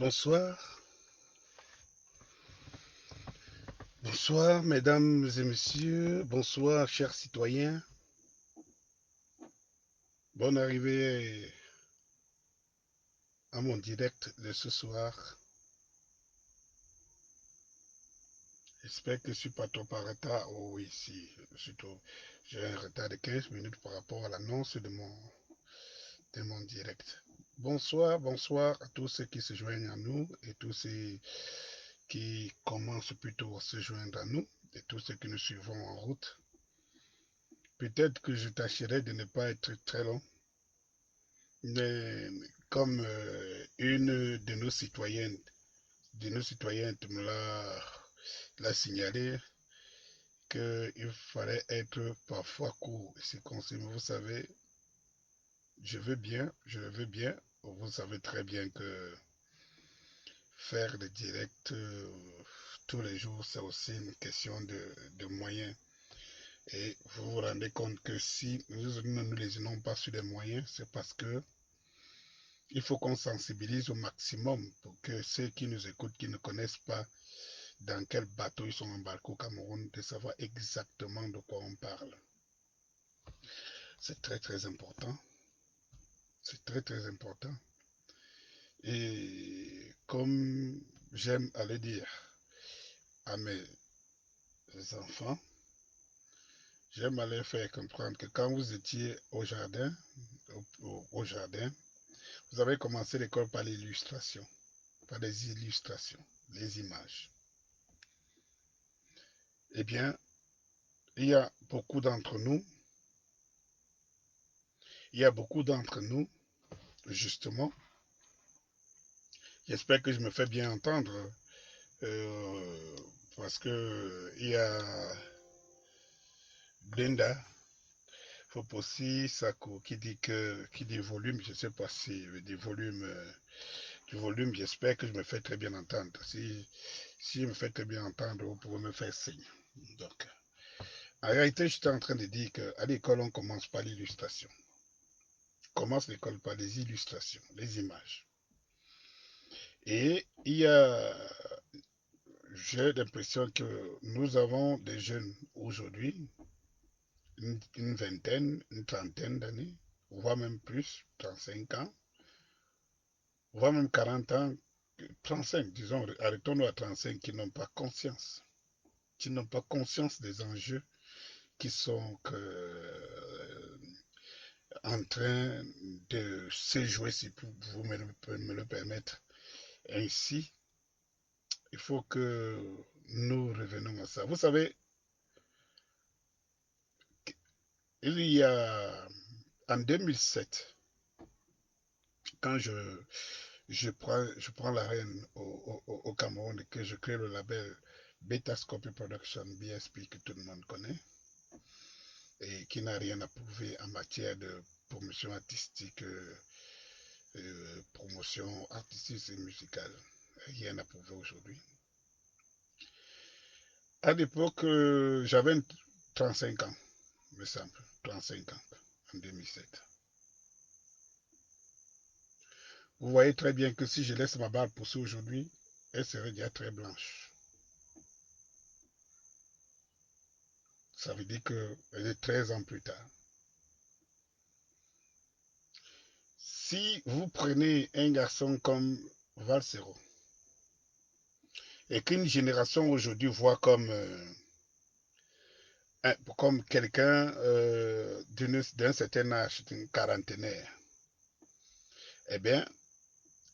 Bonsoir, bonsoir mesdames et messieurs, bonsoir chers citoyens, bonne arrivée à mon direct de ce soir. J'espère que je ne suis pas trop en retard. Oh oui, si, j'ai un retard de 15 minutes par rapport à l'annonce de mon direct. Bonsoir, bonsoir à tous ceux qui se joignent à nous et tous ceux qui commencent plutôt à se joindre à nous et tous ceux que nous suivons en route. Peut-être que je tâcherai de ne pas être très long. Mais comme une de nos citoyennes me l'a signalé, qu'il fallait être parfois court et circoncis. Mais vous savez, je le veux bien. Vous savez très bien que faire des directs tous les jours, c'est aussi une question de moyens. Et vous vous rendez compte que si nous ne nous lésinons pas sur les moyens, c'est parce que il faut qu'on sensibilise au maximum pour que ceux qui nous écoutent, qui ne connaissent pas dans quel bateau ils sont embarqués au Cameroun, de savoir exactement de quoi on parle. C'est très très important. C'est très très important. Et comme j'aime à le dire à mes enfants, j'aime à leur faire comprendre que quand vous étiez au jardin, vous avez commencé l'école par l'illustration, par les illustrations, les images. Eh bien, il y a beaucoup d'entre nous, justement, j'espère que je me fais bien entendre, euh, parce que il y a Brenda Fopossi Sako qui dit volume, je ne sais pas si du volume, j'espère que je me fais très bien entendre. Si je me fais très bien entendre, vous pouvez me faire signe. Donc, en réalité, je suis en train de dire qu'à l'école, on commence par l'illustration. On commence l'école par les illustrations, les images. Et j'ai l'impression que nous avons des jeunes aujourd'hui, une vingtaine, une trentaine d'années, voire même plus, 35 ans, voire même 40 ans, 35, disons, arrêtons-nous à 35, qui n'ont pas conscience des enjeux qui sont en train de se jouer, si vous me le permettre ainsi. Il faut que nous revenons à ça. Vous savez, il y a en 2007, quand je prends la reine au Cameroun et que je crée le label Betascopy Production, BSP, que tout le monde connaît, et qui n'a rien à prouver en matière de promotion artistique, promotion artistique et musicale. Rien à prouver aujourd'hui. À l'époque, j'avais 35 ans, me semble, 35 ans, en 2007. Vous voyez très bien que si je laisse ma barbe pousser aujourd'hui, elle serait déjà très blanche. Ça veut dire qu'elle est 13 ans plus tard. Si vous prenez un garçon comme Valsero et qu'une génération aujourd'hui voit comme quelqu'un d'un certain âge, d'une quarantenaire, eh bien,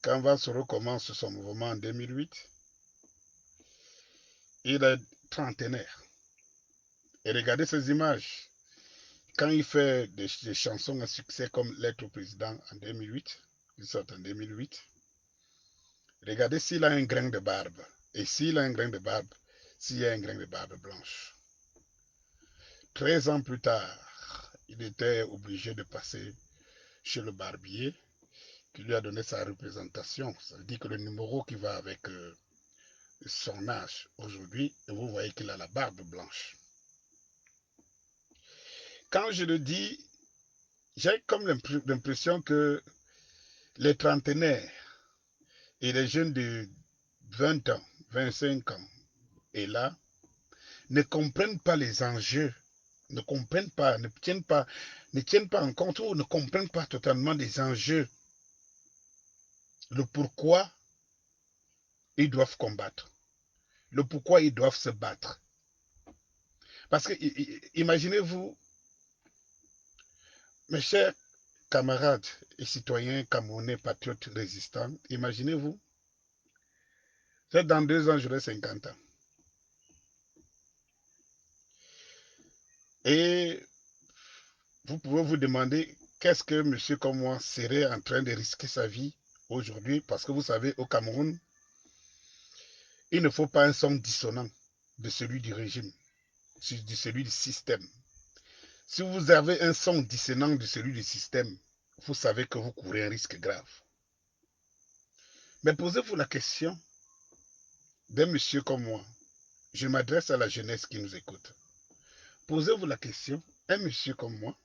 quand Valsero commence son mouvement en 2008, il est trentenaire. Et regardez ces images. Quand il fait des chansons à succès comme Lettre au président en 2008, il sort en 2008, regardez s'il a un grain de barbe. Et s'il a un grain de barbe, s'il y a un grain de barbe blanche. 13 ans plus tard, il était obligé de passer chez le barbier qui lui a donné sa représentation. Ça veut dire que le numéro qui va avec son âge aujourd'hui, et vous voyez qu'il a la barbe blanche. Quand je le dis, j'ai comme l'impression que les trentenaires, et les jeunes de 20 ans, 25 ans, et là, ne comprennent pas les enjeux, ne comprennent pas, ne tiennent pas en compte ou ne comprennent pas totalement les enjeux, le pourquoi ils doivent combattre, le pourquoi ils doivent se battre. Parce que imaginez-vous, mes chers camarades et citoyens camerounais, patriotes, résistants, imaginez-vous, dans 2 ans, j'aurai 50 ans. Et vous pouvez vous demander qu'est-ce que monsieur comme moi serait en train de risquer sa vie aujourd'hui, parce que vous savez, au Cameroun, il ne faut pas un son dissonant de celui du régime, de celui du système. Si vous avez un son dissonant de celui du système, vous savez que vous courez un risque grave. Mais posez-vous la question d'un monsieur comme moi. Je m'adresse à la jeunesse qui nous écoute. Posez-vous la question, un monsieur comme moi,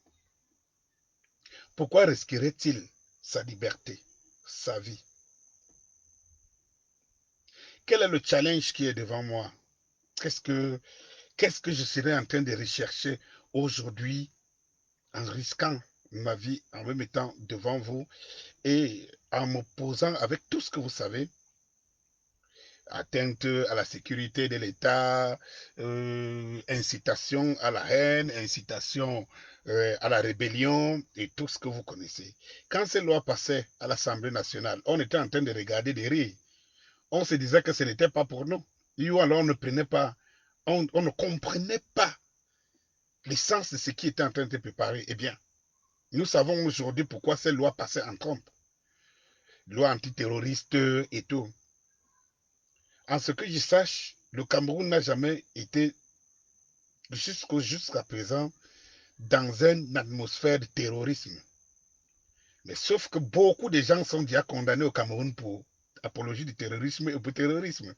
pourquoi risquerait-il sa liberté, sa vie? Quel est le challenge qui est devant moi? Qu'est-ce que je serais en train de rechercher aujourd'hui en risquant ma vie, en me mettant devant vous et en m'opposant avec tout ce que vous savez, atteinte à la sécurité de l'État, incitation à la haine, incitation à la rébellion et tout ce que vous connaissez. Quand ces lois passaient à l'Assemblée nationale, on était en train de regarder des rires. On se disait que ce n'était pas pour nous. Ou alors on ne prenait pas, on ne comprenait pas l'essence de ce qui était en train de se préparer. Eh bien, nous savons aujourd'hui pourquoi ces lois passaient en trompe. Loi antiterroriste et tout. En ce que je sache, le Cameroun n'a jamais été, jusqu'à présent, dans une atmosphère de terrorisme. Mais sauf que beaucoup de gens sont déjà condamnés au Cameroun pour apologie du terrorisme et pour terrorisme.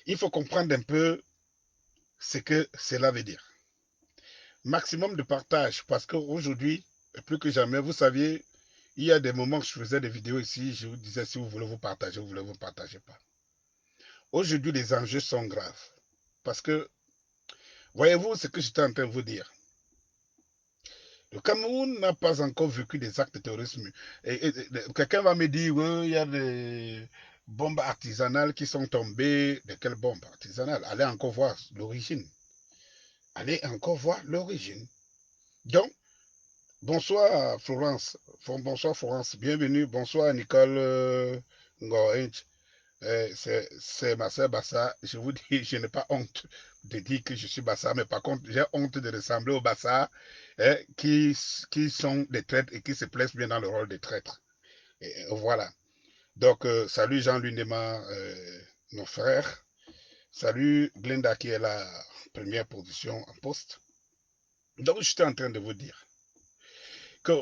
Il faut comprendre un peu ce que cela veut dire. Maximum de partage, parce qu'aujourd'hui, plus que jamais, vous saviez, il y a des moments où je faisais des vidéos ici, je vous disais si vous voulez vous partager, vous voulez vous partagez pas. Aujourd'hui, les enjeux sont graves. Parce que, voyez-vous ce que j'étais en train de vous dire. Le Cameroun n'a pas encore vécu des actes de terrorisme. Quelqu'un va me dire, il y a des bombes artisanales qui sont tombées. De quelles bombes artisanales? Allez encore voir l'origine. Allez encore voir l'origine. Donc, bonsoir Florence. Bonsoir Florence. Bienvenue. Bonsoir Nicole Ngoench. C'est ma soeur Bassa. Je vous dis, je n'ai pas honte de dire que je suis Bassa, mais par contre, j'ai honte de ressembler aux Bassa qui sont des traîtres et qui se placent bien dans le rôle des traîtres. Et voilà. Donc, salut Jean-Louis Nema, nos frères. Salut Glenda qui est la première position en poste. Donc, j'étais en train de vous dire que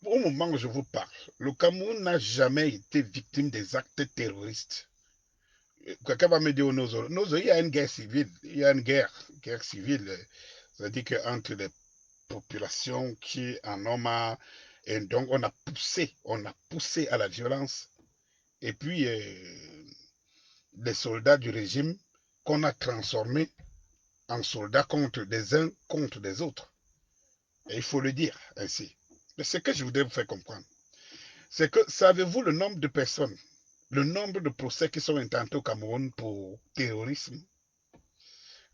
au moment où je vous parle, le Cameroun n'a jamais été victime des actes terroristes. Quelqu'un va me dire au Nozo, Nozo, il y a une guerre civile, il y a une guerre civile, c'est-à-dire qu'entre les populations qui en ont marre, et donc on a poussé à la violence, et puis les soldats du régime qu'on a transformés en soldats contre des uns contre des autres. Et il faut le dire ainsi. Mais ce que je voudrais vous faire comprendre, c'est que savez-vous le nombre de personnes, le nombre de procès qui sont intentés au Cameroun pour terrorisme,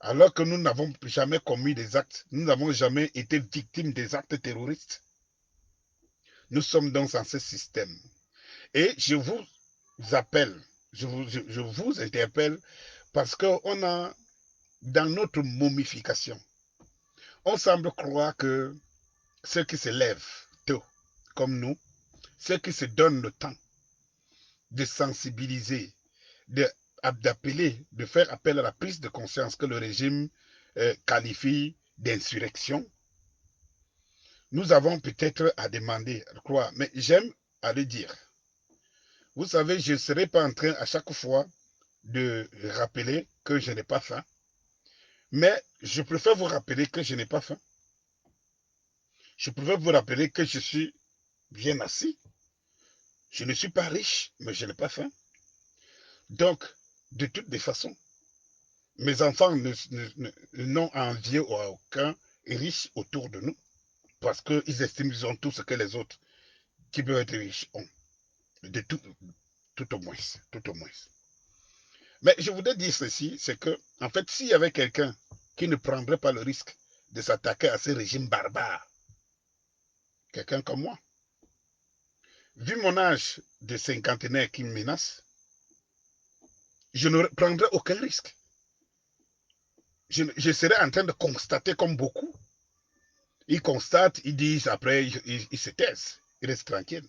alors que nous n'avons jamais commis des actes, nous n'avons jamais été victimes des actes terroristes. Nous sommes donc dans ce système. Et je vous appelle, je vous interpelle, parce qu'on a, dans notre momification, on semble croire que ceux qui se lèvent tôt, comme nous, ceux qui se donnent le temps de sensibiliser, d'appeler, de faire appel à la prise de conscience que le régime qualifie d'insurrection, nous avons peut-être à demander, à croire, mais j'aime à le dire. Vous savez, je ne serai pas en train à chaque fois de rappeler que je n'ai pas faim, mais je préfère vous rappeler que je n'ai pas faim. Je préfère vous rappeler que je suis bien assis. Je ne suis pas riche, mais je n'ai pas faim. Donc, de toutes les façons, mes enfants n'ont envié à aucun riche autour de nous parce qu'ils estiment qu'ils ont tout ce que les autres qui peuvent être riches ont. De tout, tout au moins. Tout au moins. Mais je voudrais dire ceci, c'est que, en fait, s'il y avait quelqu'un qui ne prendrait pas le risque de s'attaquer à ce régime barbare, quelqu'un comme moi, vu mon âge de cinquantenaire qui me menace, je ne prendrais aucun risque. Je serais en train de constater comme beaucoup. Ils constatent, ils disent, après, ils se taisent, ils restent tranquilles.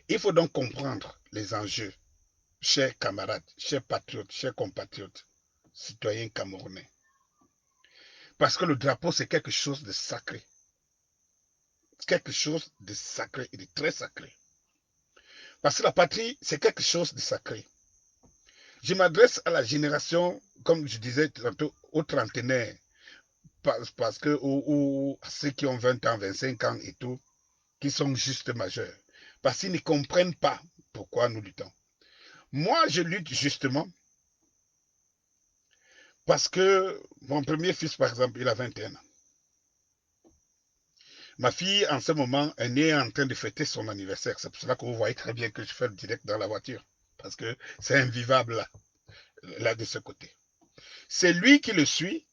Il faut donc comprendre les enjeux, chers camarades, chers patriotes, chers compatriotes, citoyens camerounais. Parce que le drapeau, c'est quelque chose de sacré. Quelque chose de sacré et de très sacré. Parce que la patrie, c'est quelque chose de sacré. Je m'adresse à la génération, comme je disais tantôt, aux trentenaires, parce que à ceux qui ont 20 ans, 25 ans et tout, qui sont juste majeurs. Parce qu'ils ne comprennent pas pourquoi nous luttons. Moi, je lutte justement parce que mon premier fils, par exemple, il a 21 ans. Ma fille, en ce moment, est née en train de fêter son anniversaire. C'est pour cela que vous voyez très bien que je fais le direct dans la voiture. Parce que c'est invivable là de ce côté. C'est lui qui le suit.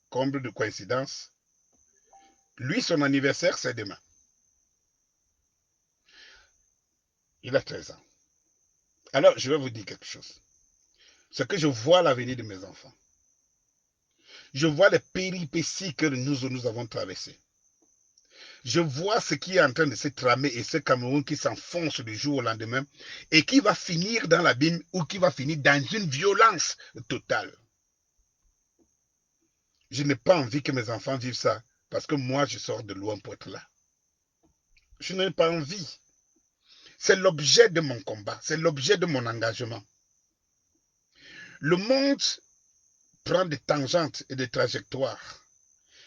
Comble de coïncidence. Lui, son anniversaire, c'est demain. Il a 13 ans. Alors, je vais vous dire quelque chose. C'est que je vois l'avenir de mes enfants. Je vois les péripéties que nous avons traversées. Je vois ce qui est en train de se tramer et ce Cameroun qui s'enfonce du jour au lendemain et qui va finir dans l'abîme ou qui va finir dans une violence totale. Je n'ai pas envie que mes enfants vivent ça parce que moi, je sors de loin pour être là. Je n'ai pas envie. C'est l'objet de mon combat, c'est l'objet de mon engagement. Le monde prend des tangentes et des trajectoires.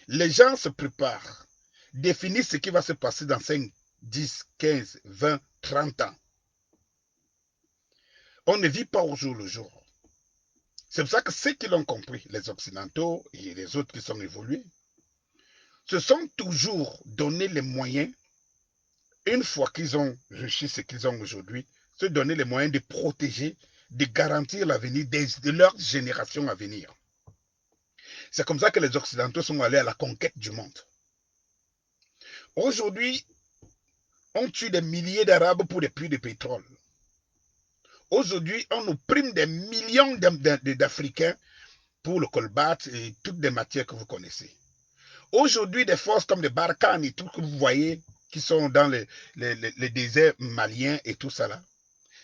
Les gens se préparent, définissent ce qui va se passer dans 5, 10, 15, 20, 30 ans. On ne vit pas au jour le jour. C'est pour ça que ceux qui l'ont compris, les Occidentaux et les autres qui sont évolués, se sont toujours donné les moyens, une fois qu'ils ont réussi ce qu'ils ont aujourd'hui, se donner les moyens de protéger, de garantir l'avenir de leurs générations à venir. C'est comme ça que les Occidentaux sont allés à la conquête du monde. Aujourd'hui, on tue des milliers d'Arabes pour des puits de pétrole. Aujourd'hui, on nous prime des millions d'Africains pour le colbart et toutes les matières que vous connaissez. Aujourd'hui, des forces comme les Barkhane et tout que vous voyez, qui sont dans les déserts maliens et tout ça là,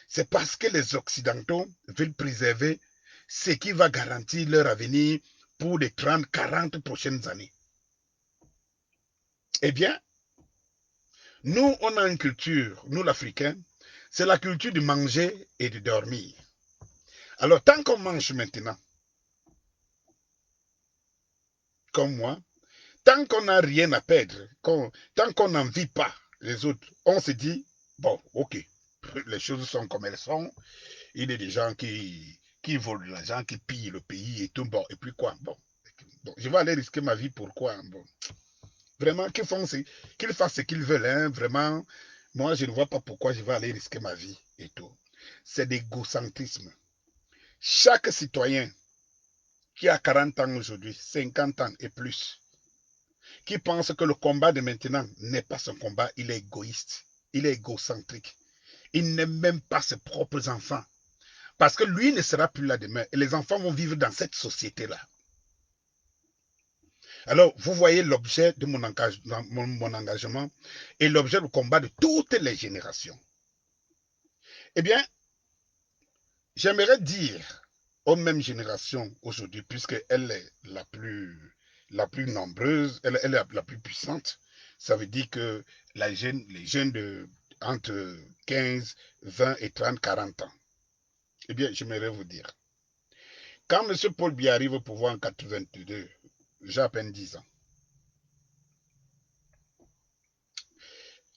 c'est parce que les Occidentaux veulent préserver ce qui va garantir leur avenir pour les 30, 40 prochaines années. Eh bien, nous, on a une culture, nous l'Africain, c'est la culture de manger et de dormir. Alors, tant qu'on mange maintenant, comme moi, tant qu'on n'a rien à perdre, tant qu'on n'en vit pas les autres, on se dit, bon, ok, les choses sont comme elles sont, il y a des gens qui volent l'argent, qui pillent le pays et tout, bon, et puis quoi, bon, je vais aller risquer ma vie, pourquoi, bon, vraiment, qu'ils fassent ce qu'ils veulent, hein, vraiment, moi, je ne vois pas pourquoi je vais aller risquer ma vie et tout. C'est d'égocentrisme. Chaque citoyen qui a 40 ans aujourd'hui, 50 ans et plus, qui pense que le combat de maintenant n'est pas son combat, il est égoïste, il est égocentrique. Il n'aime même pas ses propres enfants. Parce que lui ne sera plus là demain. Et les enfants vont vivre dans cette société-là. Alors, vous voyez l'objet de mon engagement et l'objet du combat de toutes les générations. Eh bien, j'aimerais dire aux mêmes générations aujourd'hui, puisqu'elle est la plus nombreuse, elle est la plus puissante, ça veut dire que les jeunes entre 15, 20 et 30, 40 ans, eh bien, j'aimerais vous dire, quand M. Paul Biya arrive au pouvoir en 82, j'ai à peine 10 ans.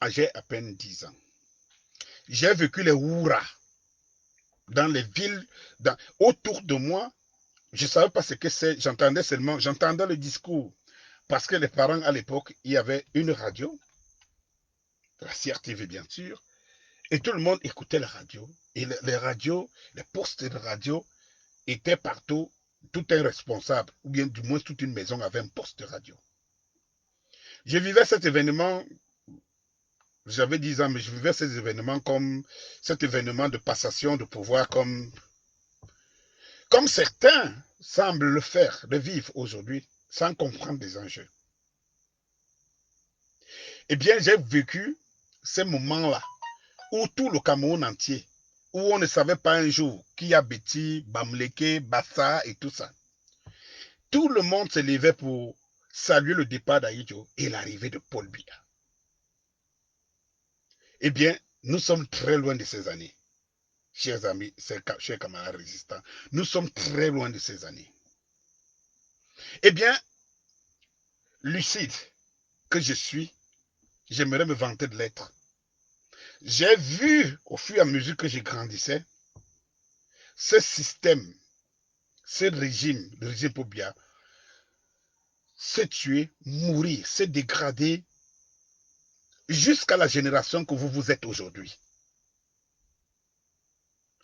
j'ai à peine 10 ans. J'ai vécu les hurrahs dans les villes, autour de moi. Je ne savais pas ce que c'est, j'entendais le discours. Parce que les parents à l'époque, il y avait une radio, la CRTV bien sûr, et tout le monde écoutait la radio. Et les radios, les postes de radio étaient partout. Tout un responsable, ou bien du moins toute une maison avait un poste de radio. Je vivais cet événement, j'avais 10 ans, mais je vivais ces événements comme cet événement de passation de pouvoir, comme certains semblent le faire, le vivre aujourd'hui, sans comprendre les enjeux. Eh bien, j'ai vécu ces moments-là, où tout le Cameroun entier, où on ne savait pas un jour qui a Betty, Bamleke, Bassa et tout ça. Tout le monde se levait pour saluer le départ d'Aïdjo et l'arrivée de Paul Biya. Eh bien, nous sommes très loin de ces années. Chers amis, chers camarades résistants, nous sommes très loin de ces années. Eh bien, lucide que je suis, j'aimerais me vanter de l'être. J'ai vu, au fur et à mesure que je grandissais, ce système, ce régime, le régime Paul Biya, se tuer, mourir, se dégrader, jusqu'à la génération que vous êtes aujourd'hui.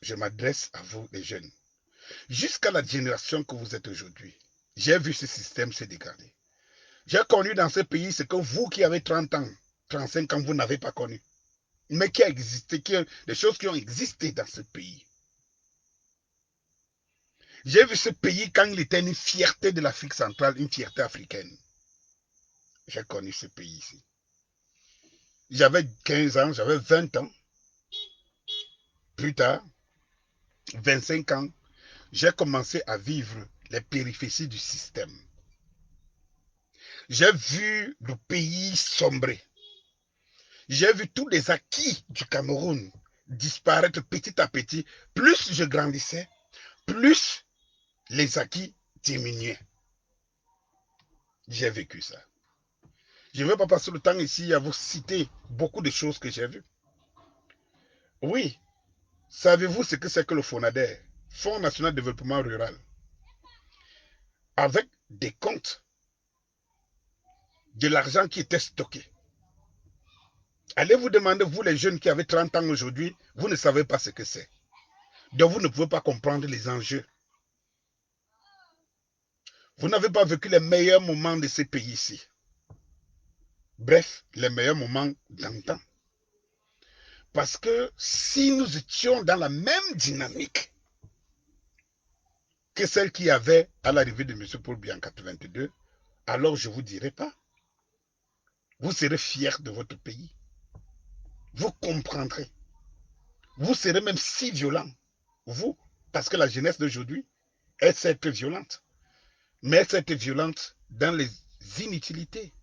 Je m'adresse à vous, les jeunes. Jusqu'à la génération que vous êtes aujourd'hui, j'ai vu ce système se dégrader. J'ai connu dans ce pays ce que vous qui avez 30 ans, 35 ans, vous n'avez pas connu. Mais qui a existé, des choses qui ont existé dans ce pays. J'ai vu ce pays quand il était une fierté de l'Afrique centrale, une fierté africaine. J'ai connu ce pays ici. J'avais 15 ans, j'avais 20 ans. Plus tard, 25 ans, j'ai commencé à vivre les péripéties du système. J'ai vu le pays sombrer. J'ai vu tous les acquis du Cameroun disparaître petit à petit. Plus je grandissais, plus les acquis diminuaient. J'ai vécu ça. Je ne vais pas passer le temps ici à vous citer beaucoup de choses que j'ai vues. Oui, savez-vous ce que c'est que le FONADER, Fonds national de développement rural, avec des comptes, de l'argent qui était stocké. Allez vous demander, vous les jeunes qui avez 30 ans aujourd'hui, vous ne savez pas ce que c'est. Donc vous ne pouvez pas comprendre les enjeux. Vous n'avez pas vécu les meilleurs moments de ces pays-ci. Bref, les meilleurs moments d'antan. Parce que si nous étions dans la même dynamique que celle qu'il y avait à l'arrivée de M. Paul Biya en 82, alors je ne vous dirai pas. Vous serez fiers de votre pays. Vous comprendrez. Vous serez même si violent. Vous, parce que la jeunesse d'aujourd'hui, elle sait être violente. Mais elle sait être violente dans les inutilités.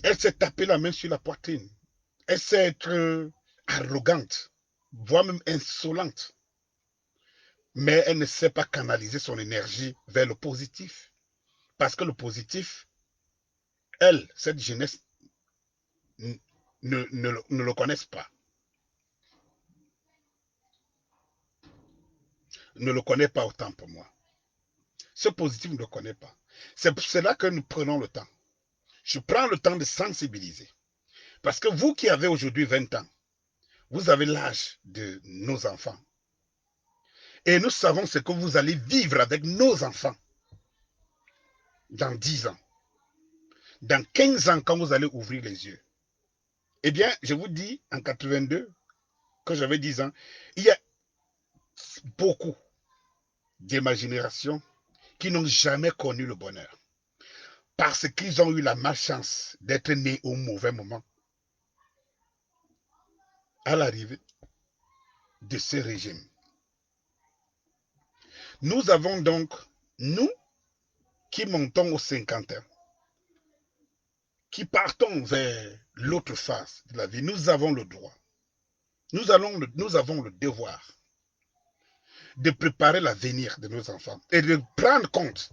Elle sait taper la main sur la poitrine. Elle sait être arrogante, voire même insolente. Mais elle ne sait pas canaliser son énergie vers le positif. Parce que le positif, elle, cette jeunesse, ne le connaissent pas. Ne le connaît pas autant pour moi. Ce positif ne le connaît pas. C'est pour cela que nous prenons le temps. Je prends le temps de sensibiliser. Parce que vous qui avez aujourd'hui 20 ans, vous avez l'âge de nos enfants. Et nous savons ce que vous allez vivre avec nos enfants dans 10 ans. Dans 15 ans, quand vous allez ouvrir les yeux. Eh bien, je vous dis, en 82, quand j'avais 10 ans, il y a beaucoup de ma génération qui n'ont jamais connu le bonheur. Parce qu'ils ont eu la malchance d'être nés au mauvais moment. À l'arrivée de ce régime. Nous avons donc, nous, qui montons aux 50 ans, qui partons vers l'autre face de la vie, nous avons le droit, nous avons le devoir de préparer l'avenir de nos enfants et de prendre compte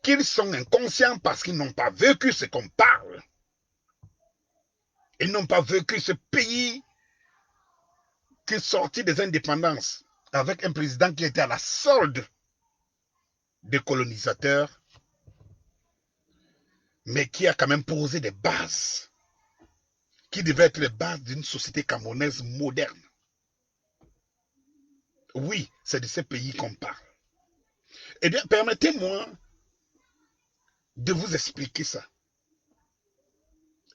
qu'ils sont inconscients parce qu'ils n'ont pas vécu ce qu'on parle. Ils n'ont pas vécu ce pays qui est sorti des indépendances avec un président qui était à la solde des colonisateurs, mais qui a quand même posé des bases qui devaient être les bases d'une société camerounaise moderne. Oui, c'est de ces pays qu'on parle. Eh bien, permettez-moi de vous expliquer ça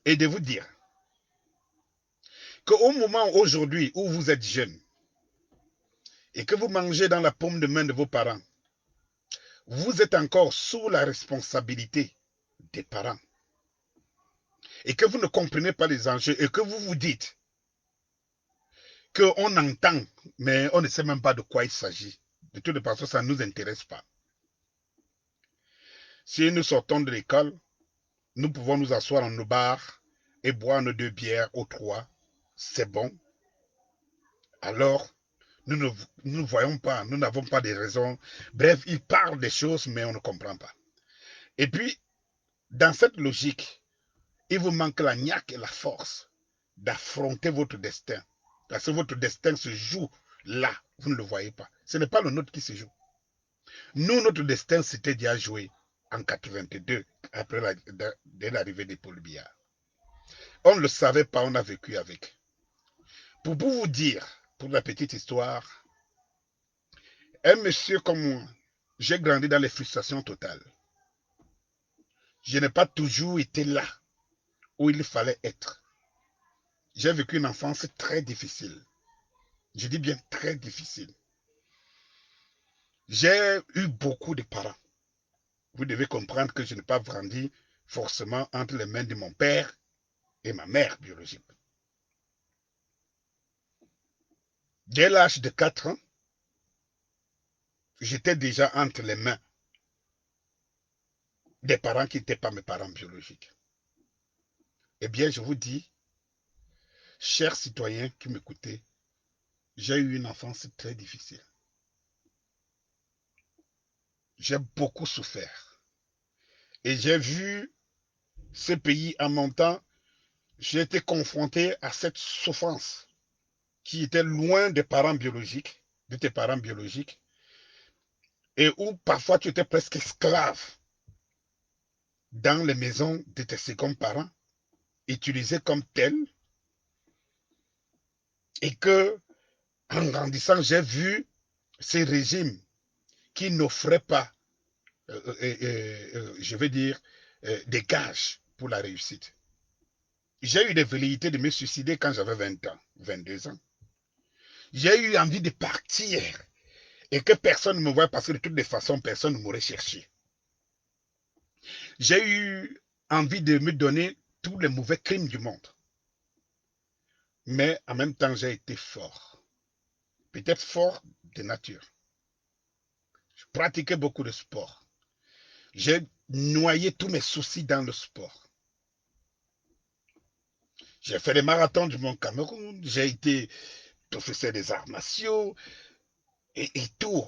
et de vous dire qu'au moment aujourd'hui où vous êtes jeune et que vous mangez dans la paume de main de vos parents, vous êtes encore sous la responsabilité des parents et que vous ne comprenez pas les enjeux et que vous vous dites qu'on entend, mais on ne sait même pas de quoi il s'agit. De toute façon, ça ne nous intéresse pas. Si nous sortons de l'école, nous pouvons nous asseoir dans nos bars et boire nos 2 bières ou 3. C'est bon. Alors, nous ne voyons pas, nous n'avons pas de raisons. Bref, ils parlent des choses, mais on ne comprend pas. Et puis, dans cette logique, il vous manque la niaque et la force d'affronter votre destin. Parce que votre destin se joue là, vous ne le voyez pas. Ce n'est pas le nôtre qui se joue. Nous, notre destin, c'était déjà joué en 82, après l'arrivée de Paul Biya. On ne le savait pas, on a vécu avec. Pour vous dire, pour la petite histoire, un monsieur comme moi, j'ai grandi dans les frustrations totales. Je n'ai pas toujours été là où il fallait être. J'ai vécu une enfance très difficile. Je dis bien très difficile. J'ai eu beaucoup de parents. Vous devez comprendre que je n'ai pas grandi forcément entre les mains de mon père et ma mère biologique. Dès l'âge de 4 ans, j'étais déjà entre les mains des parents qui n'étaient pas mes parents biologiques. Eh bien, je vous dis, chers citoyens qui m'écoutez, j'ai eu une enfance très difficile. J'ai beaucoup souffert. Et j'ai vu ce pays en montant. J'ai été confronté à cette souffrance qui était loin des parents biologiques, de tes parents biologiques, et où parfois tu étais presque esclave dans les maisons de tes seconds parents, utilisé comme tel, et que, en grandissant, j'ai vu ces régimes qui n'offraient pas, je vais dire, des gages pour la réussite. J'ai eu des velléités de me suicider quand j'avais 20 ans, 22 ans. J'ai eu envie de partir et que personne ne me voie parce que de toutes les façons, personne ne m'aurait cherché. J'ai eu envie de me donner tous les mauvais crimes du monde. Mais en même temps, j'ai été fort. Peut-être fort de nature. Je pratiquais beaucoup de sport. J'ai noyé tous mes soucis dans le sport. J'ai fait les marathons du Mont Cameroun. J'ai été professeur des arts martiaux. Et tout.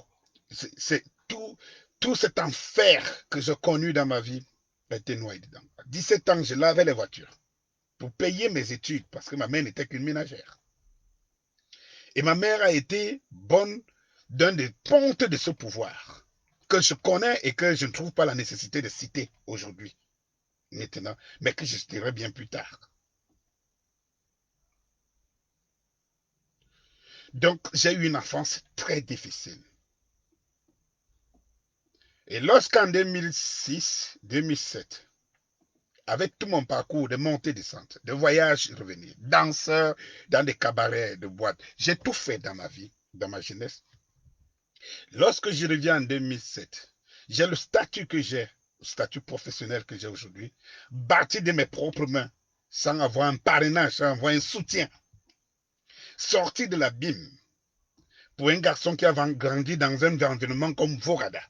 C'est tout cet enfer que j'ai connu dans ma vie a été noyé dedans. À 17 ans, je lavais les voitures pour payer mes études parce que ma mère n'était qu'une ménagère. Et ma mère a été bonne d'un des pontes de ce pouvoir que je connais et que je ne trouve pas la nécessité de citer aujourd'hui, maintenant, mais que je citerai bien plus tard. Donc, j'ai eu une enfance très difficile. Et lorsqu'en 2006, 2007, avec tout mon parcours de montée, descente, de voyage, revenir, danseur dans des cabarets, de boîtes, j'ai tout fait dans ma vie, dans ma jeunesse. Lorsque je reviens en 2007, j'ai le statut que j'ai, le statut professionnel que j'ai aujourd'hui, bâti de mes propres mains, sans avoir un parrainage, sans avoir un soutien, sorti de l'abîme, pour un garçon qui a grandi dans un environnement comme Vorada,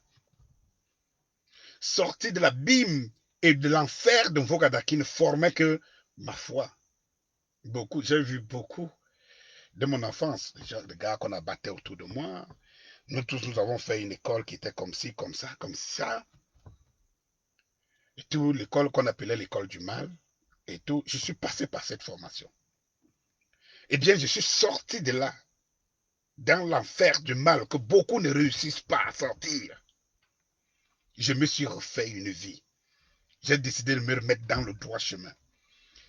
sorti de l'abîme et de l'enfer de Vorada qui ne formait que, ma foi, beaucoup, j'ai vu beaucoup de mon enfance, les gars qu'on a battu autour de moi. Nous tous, nous avons fait une école qui était comme ci, comme ça, comme ça. Et tout l'école qu'on appelait l'école du mal. et tout. Je suis passé par cette formation. Eh bien, je suis sorti de là, dans l'enfer du mal que beaucoup ne réussissent pas à sortir. Je me suis refait une vie. J'ai décidé de me remettre dans le droit chemin.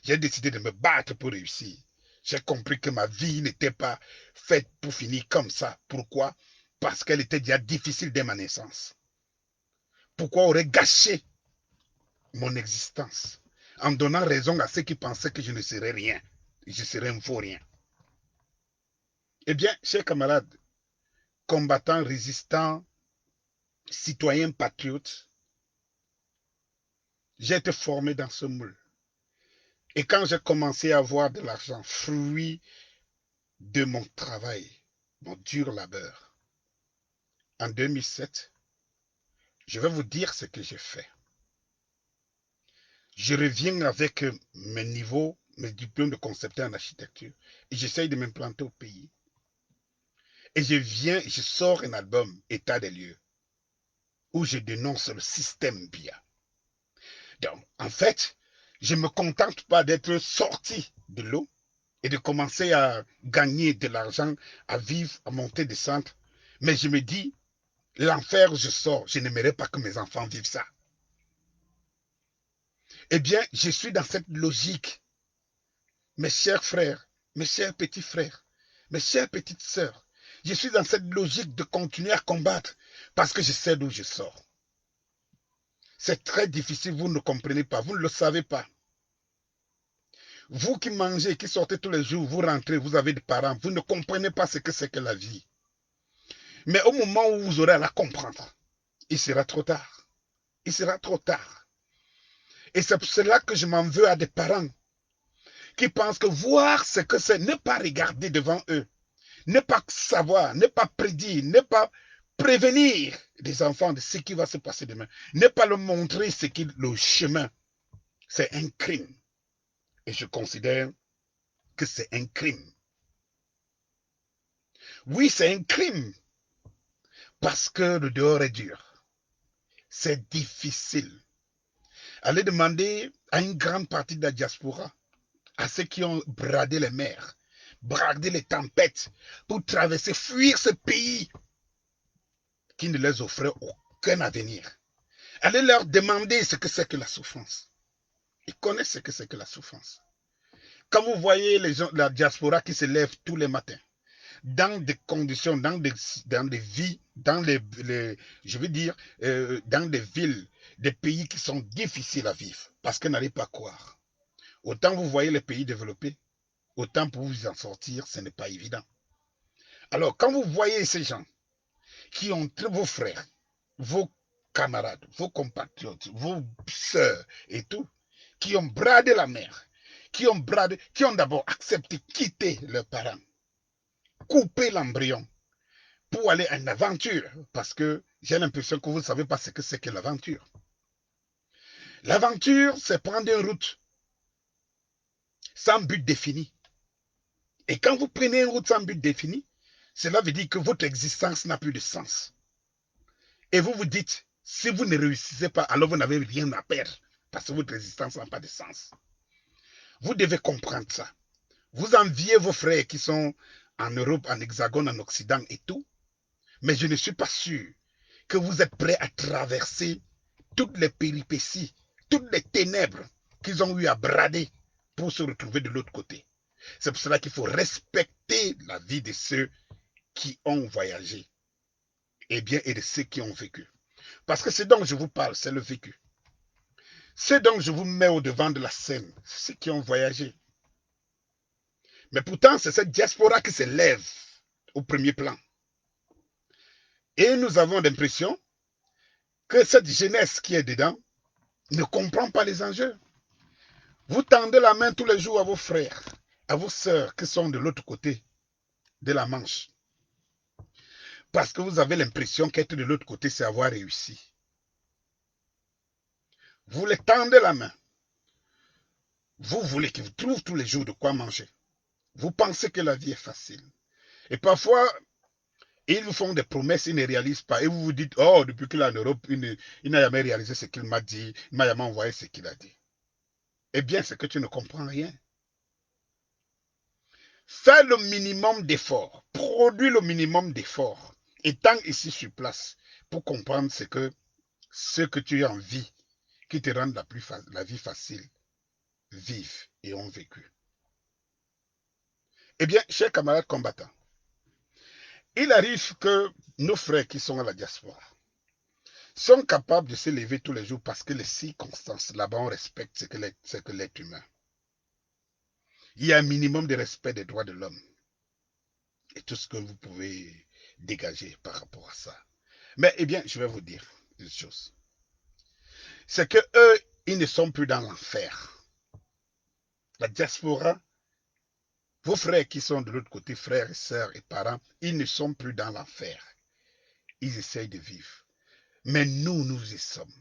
J'ai décidé de me battre pour réussir. J'ai compris que ma vie n'était pas faite pour finir comme ça. Pourquoi? Parce qu'elle était déjà difficile dès ma naissance. Pourquoi aurait gâché mon existence en donnant raison à ceux qui pensaient que je ne serais rien? Je serais un faux rien. Eh bien, chers camarades, combattants, résistants, citoyens, patriotes, j'ai été formé dans ce moule. Et quand j'ai commencé à avoir de l'argent, fruit de mon travail, mon dur labeur, en 2007, je vais vous dire ce que j'ai fait. Je reviens avec mes niveaux, mes diplômes de concepteur en architecture, et j'essaye de m'implanter au pays. Et je sors un album, État des lieux, où je dénonce le système BIA. Donc, en fait, je ne me contente pas d'être sorti de l'eau et de commencer à gagner de l'argent, à vivre, à monter, descendre. Mais je me dis, l'enfer, je sors, je n'aimerais pas que mes enfants vivent ça. Eh bien, je suis dans cette logique. Mes chers frères, mes chers petits frères, mes chères petites sœurs, je suis dans cette logique de continuer à combattre parce que je sais d'où je sors. C'est très difficile, vous ne comprenez pas, vous ne le savez pas. Vous qui mangez, qui sortez tous les jours, vous rentrez, vous avez des parents, vous ne comprenez pas ce que c'est que la vie. Mais au moment où vous aurez à la comprendre, il sera trop tard. Il sera trop tard. Et c'est pour cela que je m'en veux à des parents qui pensent que voir ce que c'est, ne pas regarder devant eux, ne pas savoir, ne pas prédire, ne pas prévenir les enfants de ce qui va se passer demain, ne pas leur montrer ce qui le chemin. C'est un crime. Et je considère que c'est un crime. Oui, c'est un crime parce que le dehors est dur. C'est difficile. Allez demander à une grande partie de la diaspora, à ceux qui ont bradé les mers, bradé les tempêtes pour traverser, fuir ce pays qui ne les offrait aucun avenir. Allez leur demander ce que c'est que la souffrance. Ils connaissent ce que c'est que la souffrance. Quand vous voyez les gens, la diaspora qui se lève tous les matins, dans des conditions, dans des vies, je veux dire, dans des villes, des pays qui sont difficiles à vivre, parce qu'ils n'arrivent pas à croire. Autant vous voyez les pays développés, autant pour vous en sortir, ce n'est pas évident. Alors, quand vous voyez ces gens qui ont vos frères, vos camarades, vos compatriotes, vos sœurs et tout, qui ont bradé la mer, qui ont d'abord accepté quitter leurs parents, couper l'embryon pour aller en aventure, parce que j'ai l'impression que vous ne savez pas ce que c'est que l'aventure. L'aventure, c'est prendre une route sans but défini. Et quand vous prenez une route sans but défini, cela veut dire que votre existence n'a plus de sens. Et vous vous dites, si vous ne réussissez pas, alors vous n'avez rien à perdre, parce que votre existence n'a pas de sens. Vous devez comprendre ça. Vous enviez vos frères qui sont en Europe, en Hexagone, en Occident et tout, mais je ne suis pas sûr que vous êtes prêts à traverser toutes les péripéties, toutes les ténèbres qu'ils ont eu à brader pour se retrouver de l'autre côté. C'est pour cela qu'il faut respecter la vie de ceux qui ont voyagé et de ceux qui ont vécu. Parce que ce dont je vous parle, c'est le vécu. Ce dont je vous mets au devant de la scène, c'est ceux qui ont voyagé. Mais pourtant, c'est cette diaspora qui se lève au premier plan. Et nous avons l'impression que cette jeunesse qui est dedans ne comprend pas les enjeux. Vous tendez la main tous les jours à vos frères, à vos sœurs qui sont de l'autre côté de la Manche. Parce que vous avez l'impression qu'être de l'autre côté, c'est avoir réussi. Vous les tendez la main. Vous voulez qu'ils vous trouvent tous les jours de quoi manger. Vous pensez que la vie est facile. Et parfois, ils vous font des promesses, ils ne réalisent pas. Et vous vous dites, oh, depuis qu'il est en Europe, il n'a jamais réalisé ce qu'il m'a dit, il m'a jamais envoyé ce qu'il a dit. Eh bien, c'est que tu ne comprends rien. Fais le minimum d'efforts. Produis le minimum d'efforts. Étant ici sur place pour comprendre ce que tu as envie qui te rende la vie facile, vivent et ont vécu. Eh bien, chers camarades combattants, il arrive que nos frères qui sont à la diaspora sont capables de se lever tous les jours parce que les circonstances, là-bas, on respecte ce que l'être humain. Il y a un minimum de respect des droits de l'homme et tout ce que vous pouvez dégager par rapport à ça. Mais, eh bien, je vais vous dire une chose. C'est que eux, ils ne sont plus dans l'enfer. La diaspora, vos frères qui sont de l'autre côté, frères et sœurs et parents, ils ne sont plus dans l'enfer. Ils essayent de vivre. Mais nous, nous y sommes.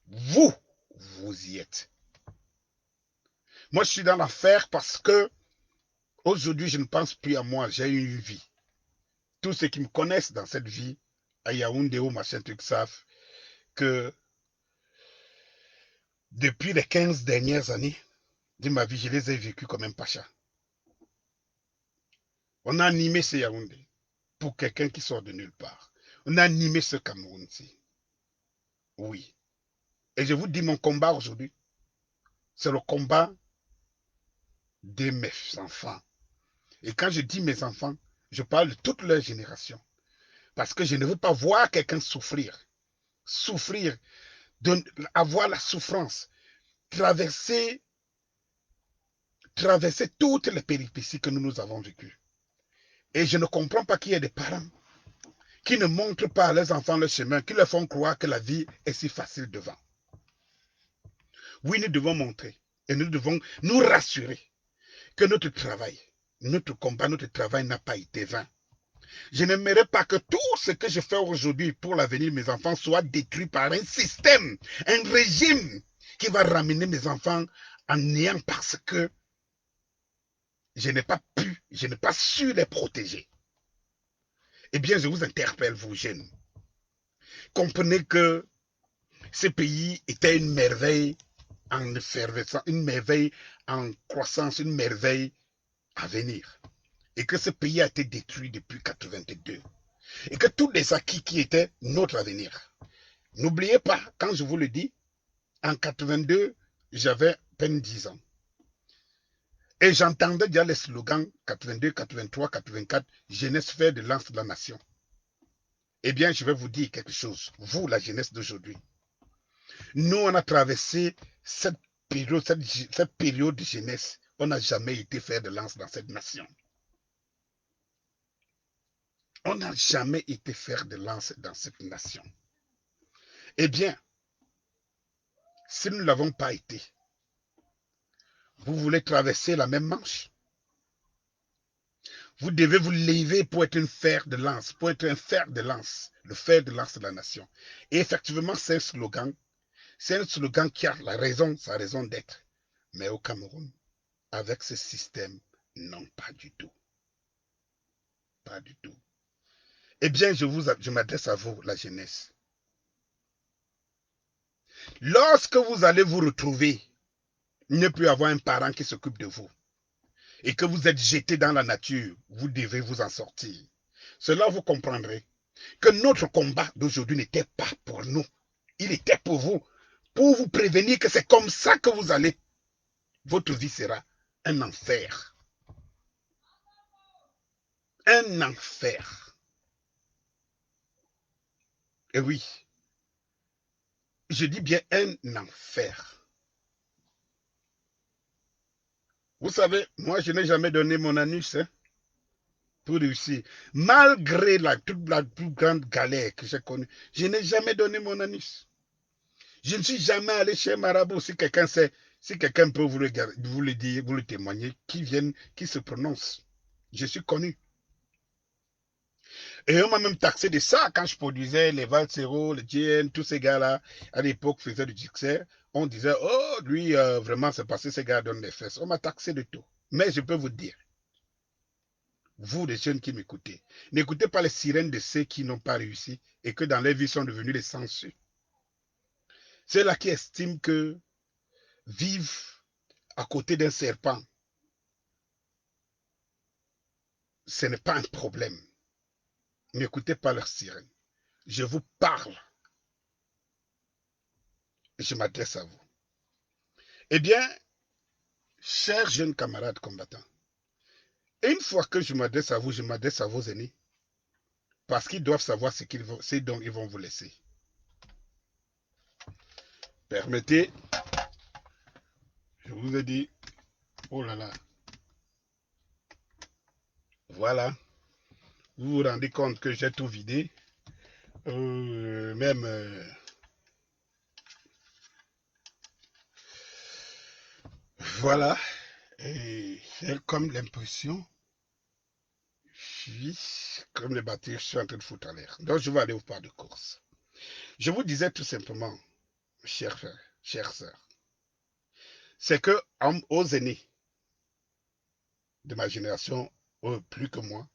Vous, vous y êtes. Moi, je suis dans l'enfer parce que aujourd'hui, je ne pense plus à moi. J'ai eu une vie. Tous ceux qui me connaissent dans cette vie, à Yaoundé ou machin truc, savent que depuis les 15 dernières années de ma vie, je les ai vécues comme un pacha. On a animé ce Yaoundé pour quelqu'un qui sort de nulle part. On a animé ce Cameroun-ci. Oui. Et je vous dis, mon combat aujourd'hui, c'est le combat de mes enfants. Et quand je dis mes enfants, je parle de toute leur génération. Parce que je ne veux pas voir quelqu'un souffrir. Souffrir, avoir la souffrance, traverser toutes les péripéties que nous avons vécues. Et je ne comprends pas qu'il y ait des parents qui ne montrent pas à leurs enfants le chemin, qui leur font croire que la vie est si facile devant. Oui, nous devons montrer et nous devons nous rassurer que notre travail, notre combat, notre travail n'a pas été vain. Je n'aimerais pas que tout ce que je fais aujourd'hui pour l'avenir de mes enfants soit détruit par un système, un régime qui va ramener mes enfants en néant parce que je n'ai pas pu, je n'ai pas su les protéger. Eh bien, je vous interpelle, vous jeunes. Comprenez que ce pays était une merveille en effervescence, une merveille en croissance, une merveille à venir. Et que ce pays a été détruit depuis 82. Et que tous les acquis qui étaient notre avenir. N'oubliez pas, quand je vous le dis, en 82, j'avais à peine 10 ans. Et j'entendais déjà les slogans 82, 83, 84, jeunesse fer de lance de la nation. Eh bien, je vais vous dire quelque chose, vous, la jeunesse d'aujourd'hui. Nous, on a traversé cette période de jeunesse. On n'a jamais été fer de lance dans cette nation. On n'a jamais été fer de lance dans cette nation. Eh bien, si nous ne l'avons pas été, vous voulez traverser la même manche? Vous devez vous lever pour être un fer de lance, pour être un fer de lance, le fer de lance de la nation. Et effectivement, c'est un slogan qui a sa raison d'être. Mais au Cameroun, avec ce système, non, pas du tout. Pas du tout. Eh bien, je m'adresse à vous, la jeunesse. Lorsque vous allez vous retrouver, il ne peut y avoir un parent qui s'occupe de vous et que vous êtes jeté dans la nature, vous devez vous en sortir. Cela vous comprendrez que notre combat d'aujourd'hui n'était pas pour nous. Il était pour vous prévenir que c'est comme ça que vous allez. Votre vie sera un enfer. Un enfer. Et oui, je dis bien un enfer. Vous savez, moi je n'ai jamais donné mon anus pour réussir. Malgré toute la plus grande galère que j'ai connue, je n'ai jamais donné mon anus. Je ne suis jamais allé chez Marabout. Si quelqu'un sait, si quelqu'un peut vous le dire, vous le témoigner, qui se prononce. Je suis connu. Et on m'a même taxé de ça quand je produisais les Valsero, les GN, tous ces gars-là, à l'époque, faisaient du Gixer. On disait, oh, lui, vraiment, c'est parce que ces gars donnent des fesses. On m'a taxé de tout. Mais je peux vous dire, vous, les jeunes qui m'écoutez, n'écoutez pas les sirènes de ceux qui n'ont pas réussi et que dans leur vie sont devenus des sensus. Ceux-là qui estiment que vivent à côté d'un serpent, ce n'est pas un problème. N'écoutez pas leur sirène. Je vous parle et je m'adresse à vous. Eh bien, chers jeunes camarades combattants, une fois que je m'adresse à vous, je m'adresse à vos aînés, parce qu'ils doivent savoir ce dont ils vont vous laisser. Permettez, je vous ai dit, oh là là, voilà, vous vous rendez compte que j'ai tout vidé, même, voilà, et j'ai comme l'impression, comme les batteries, je suis en train de foutre en l'air. Donc je vais aller au pas de course. Je vous disais tout simplement, chers frères, chères sœurs, c'est que aux aînés de ma génération, plus que moi,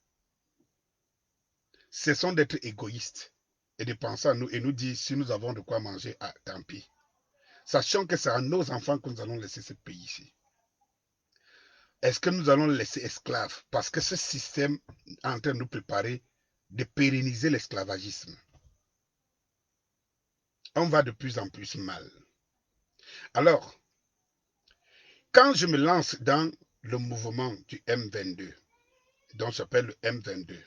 cessons d'être égoïstes et de penser à nous et nous dire si nous avons de quoi manger, ah, tant pis. Sachant que c'est à nos enfants que nous allons laisser ce pays ici. Est-ce que nous allons les laisser esclaves? Parce que ce système est en train de nous préparer de pérenniser l'esclavagisme. On va de plus en plus mal. Alors, quand je me lance dans le mouvement du M22, dont s'appelle le M22,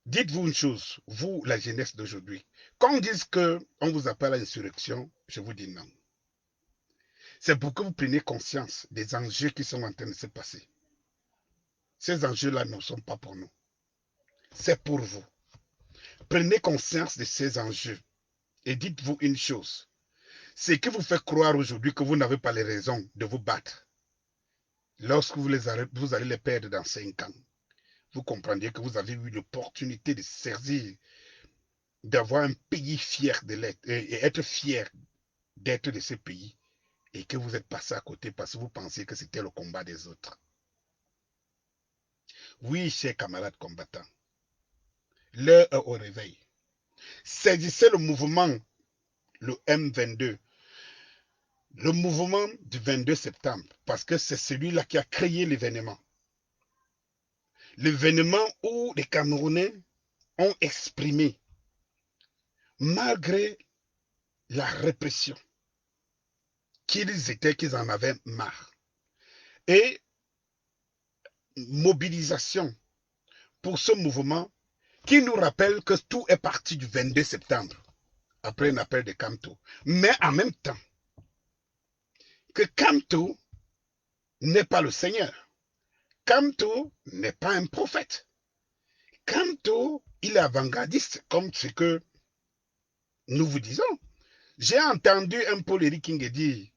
dites-vous une chose, vous, la jeunesse d'aujourd'hui, quand on dit qu'on vous appelle à l'insurrection, je vous dis non. C'est pour que vous preniez conscience des enjeux qui sont en train de se passer. Ces enjeux-là ne sont pas pour nous. C'est pour vous. Prenez conscience de ces enjeux et dites-vous une chose. Ce qui vous fait croire aujourd'hui que vous n'avez pas les raisons de vous battre, lorsque vous allez les perdre dans 5 ans, vous comprendrez que vous avez eu l'opportunité de saisir, d'avoir un pays fier de l'être et être fier d'être de ce pays et que vous êtes passé à côté parce que vous pensiez que c'était le combat des autres. Oui, chers camarades combattants, l'heure est au réveil. Saisissez le mouvement, le M22, le mouvement du 22 septembre, parce que c'est celui-là qui a créé l'événement. L'événement où les Camerounais ont exprimé, malgré la répression, qu'ils en avaient marre. Et mobilisation pour ce mouvement qui nous rappelle que tout est parti du 22 septembre, après un appel de Kamto. Mais en même temps, que Kamto n'est pas le Seigneur. Kamto n'est pas un prophète. Kamto, il est avant-gardiste, comme ce que nous vous disons. J'ai entendu un Paul Eric King dire,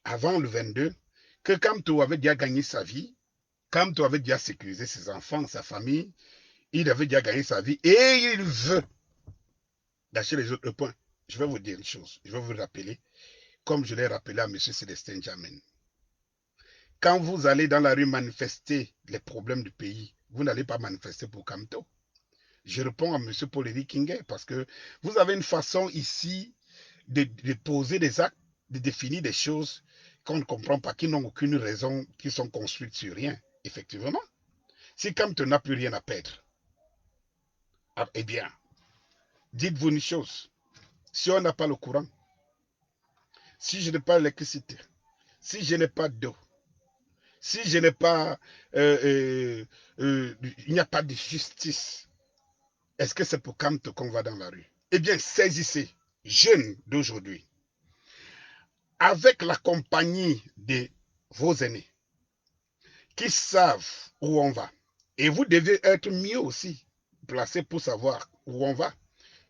avant le 22, que Kamto avait déjà gagné sa vie, Kamto avait déjà sécurisé ses enfants, sa famille, il avait déjà gagné sa vie, et il veut lâcher les autres points. Je vais vous dire une chose, je vais vous rappeler, comme je l'ai rappelé à M. Célestin Jamin. Quand vous allez dans la rue manifester les problèmes du pays, vous n'allez pas manifester pour Kamto. Je réponds à M. Paul-Éric Kinguet parce que vous avez une façon ici de poser des actes, de définir des choses qu'on ne comprend pas, qui n'ont aucune raison, qui sont construites sur rien. Effectivement, si Kamto n'a plus rien à perdre, eh bien, dites-vous une chose. Si on n'a pas le courant, si je n'ai pas l'électricité, si je n'ai pas d'eau, si je n'ai pas, il n'y a pas de justice, est-ce que c'est pour Kamto qu'on va dans la rue? Eh bien, saisissez, jeunes d'aujourd'hui, avec la compagnie de vos aînés, qui savent où on va. Et vous devez être mieux aussi placé pour savoir où on va.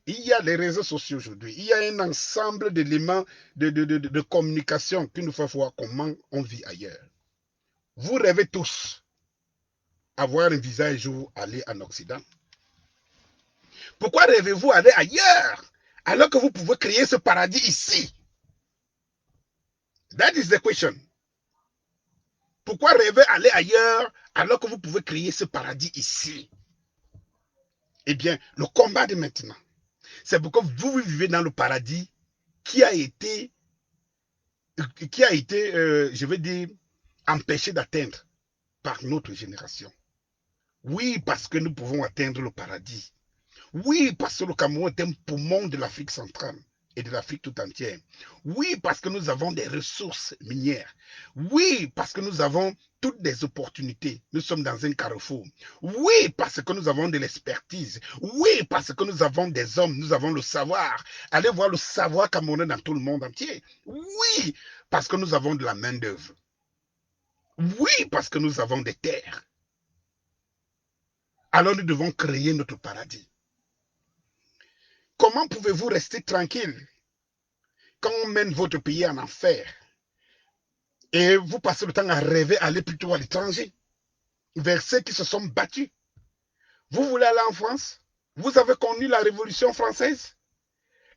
Il y a les réseaux sociaux aujourd'hui. Il y a un ensemble d'éléments de communication qui nous fait voir comment on vit ailleurs. Vous rêvez tous avoir un visage où aller en Occident. Pourquoi rêvez-vous aller ailleurs alors que vous pouvez créer ce paradis ici? That is the question. Pourquoi rêver aller ailleurs alors que vous pouvez créer ce paradis ici? Eh bien, le combat de maintenant, c'est pour que vous vivez dans le paradis qui a été qui a été, je veux dire, empêché d'atteindre par notre génération. Oui, parce que nous pouvons atteindre le paradis. Oui, parce que le Cameroun est un poumon de l'Afrique centrale et de l'Afrique tout entière. Oui, parce que nous avons des ressources minières. Oui, parce que nous avons toutes des opportunités. Nous sommes dans un carrefour. Oui, parce que nous avons de l'expertise. Oui, parce que nous avons des hommes, nous avons le savoir. Allez voir le savoir camerounais dans tout le monde entier. Oui, parce que nous avons de la main-d'œuvre. Oui, parce que nous avons des terres. Alors nous devons créer notre paradis. Comment pouvez-vous rester tranquille quand on mène votre pays en enfer et vous passez le temps à rêver aller plutôt à l'étranger vers ceux qui se sont battus? Vous voulez aller en France? Vous avez connu la Révolution française?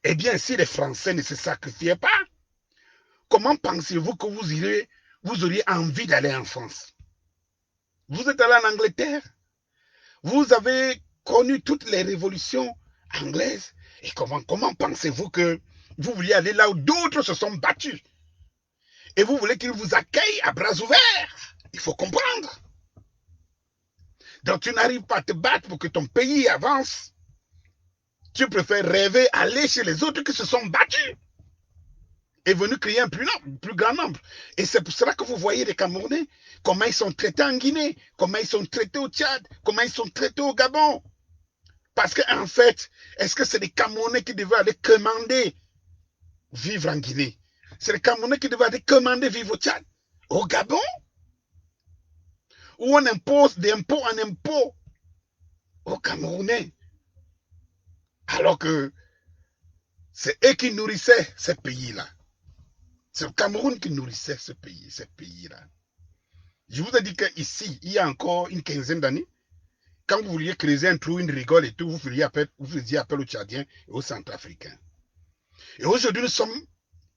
Eh bien, si les Français ne se sacrifiaient pas, comment pensez-vous que vous auriez envie d'aller en France? Vous êtes allé en Angleterre? Vous avez connu toutes les révolutions anglaises? Et comment pensez-vous que vous vouliez aller là où d'autres se sont battus? Et vous voulez qu'ils vous accueillent à bras ouverts? Il faut comprendre. Donc tu n'arrives pas à te battre pour que ton pays avance. Tu préfères rêver, aller chez les autres qui se sont battus et venus créer un plus grand nombre. Et c'est pour cela que vous voyez les Camerounais, comment ils sont traités en Guinée, comment ils sont traités au Tchad, comment ils sont traités au Gabon. Parce qu'en fait, est-ce que c'est les Camerounais qui devaient aller commander vivre en Guinée? C'est les Camerounais qui devaient aller commander vivre au Tchad, au Gabon, où on impose d'impôt en impôt aux Camerounais. Alors que c'est eux qui nourrissaient ce pays-là. C'est le Cameroun qui nourrissait ce pays-là. Je vous ai dit qu'ici, il y a encore une quinzaine d'années, quand vous vouliez creuser un trou, une rigole et tout, vous faisiez appel aux Tchadiens et aux Centrafricains. Et aujourd'hui, nous sommes